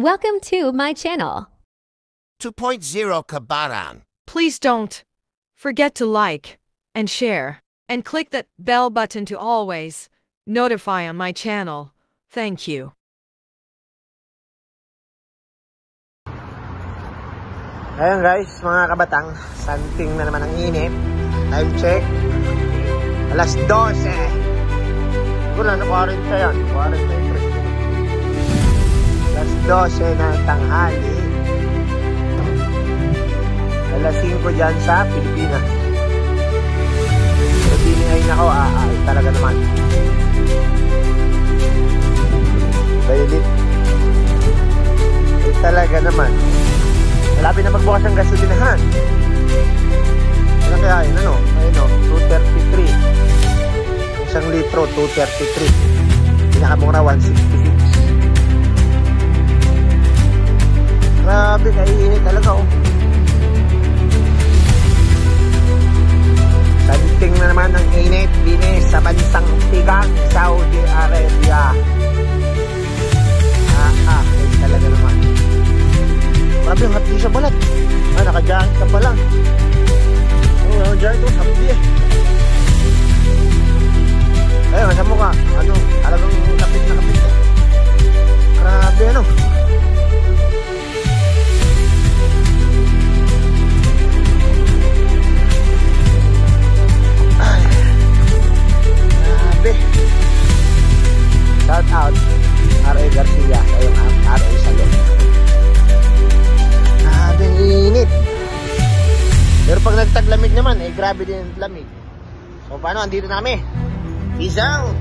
Welcome to my channel. 2.0 Kabaran. Please don't forget to like and share and click that bell button to always notify on my channel. Thank you. Ayan guys, mga kabatang, santing na naman ang init. Time check, alas 12. Wala na 40 yan, 43. Alas 12 na tanghali. Alas 5 dyan sa Pilipinas. So dinihayin ako, talaga naman. Baylit. Talaga naman. Malapit na magbukas ang gasolinahan. Ano kaya yun? Ano? Ayun o, 233. Isang litro, 233. Pinakamura, 166. Grabe, naiinit talaga o. Santing na naman ang init dinis sa bansang Tigang, Saudi Arabia. Talaga naman. Grabe yung hapdi sa balat. Naka-jacket ka pa lang. Jacket ko, hapdi eh. Ayun, nasa mukha. Talagang kapit na kapit eh. Grabe ano. Ay. Grabe. Shout out R.A. Garcia. Ayun, R.A. Salon. Grabe ang init. Pero pag nagtaglamig naman, grabe din ang lamig. So paano, andito na kami. Peace out.